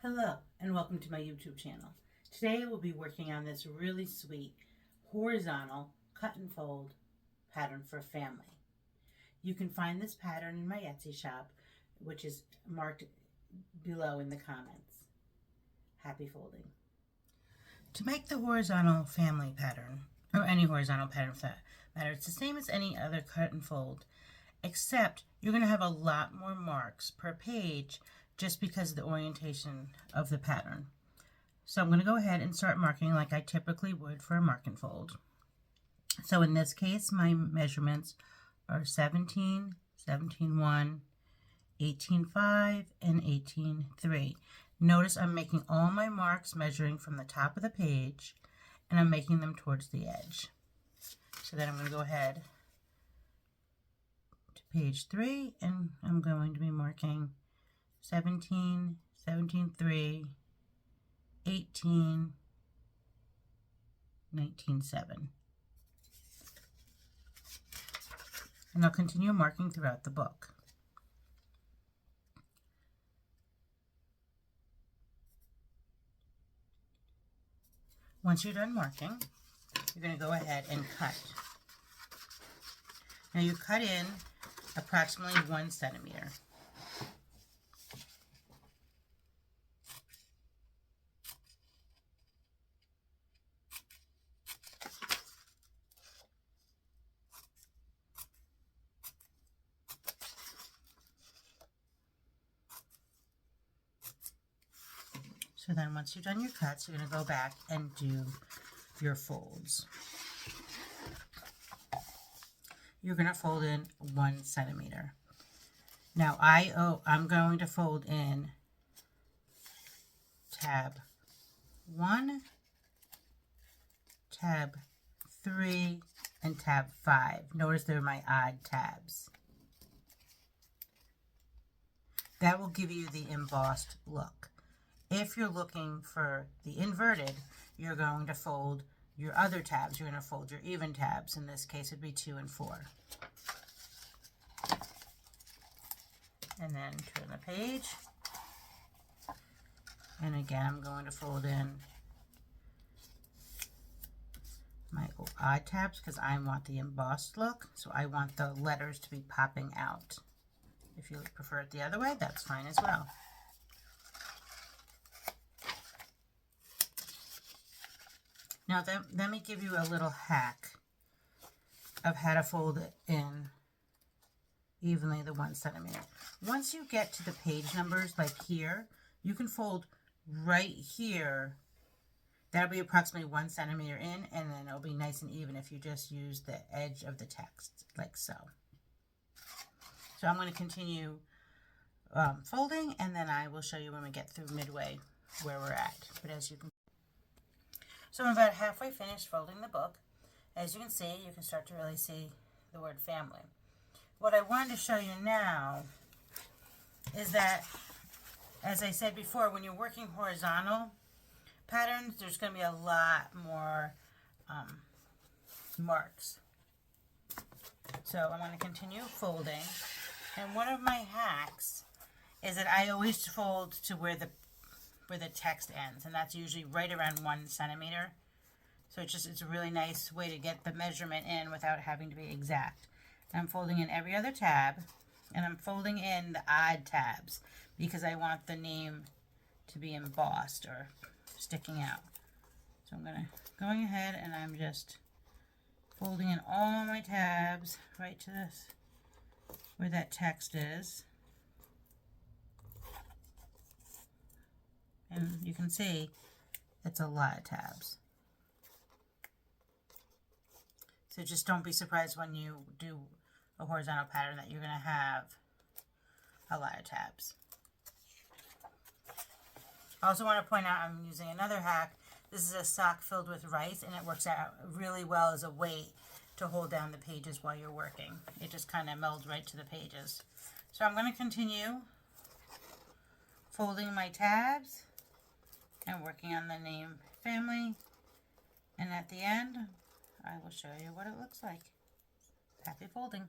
Hello and welcome to my YouTube channel. Today we'll be working on this really sweet horizontal cut and fold pattern for family. You can find this pattern in my Etsy shop, which is marked below in the comments. Happy folding. To make the horizontal family pattern, or any horizontal pattern for that matter, it's the same as any other cut and fold, except you're going to have a lot more marks per page just because of the orientation of the pattern. So I'm going to go ahead and start marking like I typically would for a mark and fold. So in this case, my measurements are 17, 17.1, 18.5, and 18.3. Notice I'm making all my marks measuring from the top of the page, and I'm making them towards the edge. So then I'm going to go ahead to page 3, and I'm going to be marking 17, 17.3, 18, 19.7. And I'll continue marking throughout the book. Once you're done marking, you're going to go ahead and cut. Now you cut in approximately 1 centimeter. So then once you've done your cuts, you're going to go back and do your folds. You're going to fold in 1 centimeter. Now I'm going to fold in tab 1, tab 3, and tab 5. Notice they're my odd tabs. That will give you the embossed look. If you're looking for the inverted, you're going to fold your other tabs. You're going to fold your even tabs. In this case, it'd be 2 and 4. And then turn the page. And again, I'm going to fold in my odd tabs because I want the embossed look. So I want the letters to be popping out. If you prefer it the other way, that's fine as well. Now let me give you a little hack of how to fold it in evenly the 1 centimeter. Once you get to the page numbers like here, you can fold right here. That'll be approximately 1 centimeter in, and then it'll be nice and even if you just use the edge of the text like so. So I'm going to continue folding, and then I will show you when we get through midway where we're at. But as you can, so I'm about halfway finished folding the book. As you can see, you can start to really see the word family. What I wanted to show you now is that, as I said before, when you're working horizontal patterns, there's going to be a lot more marks. So I'm going to continue folding. And one of my hacks is that I always fold to where the text ends, and that's usually right around 1 centimeter. So it's a really nice way to get the measurement in without having to be exact. I'm folding in every other tab, and I'm folding in the odd tabs because I want the name to be embossed or sticking out. So I'm going ahead and I'm just folding in all my tabs right to this where that text is. And you can see it's a lot of tabs. So just don't be surprised when you do a horizontal pattern that you're going to have a lot of tabs. I also want to point out I'm using another hack. This is a sock filled with rice, and it works out really well as a weight to hold down the pages while you're working. It just kind of melds right to the pages. So I'm going to continue folding my tabs and working on the name family, and at the end I will show you what it looks like. Happy folding.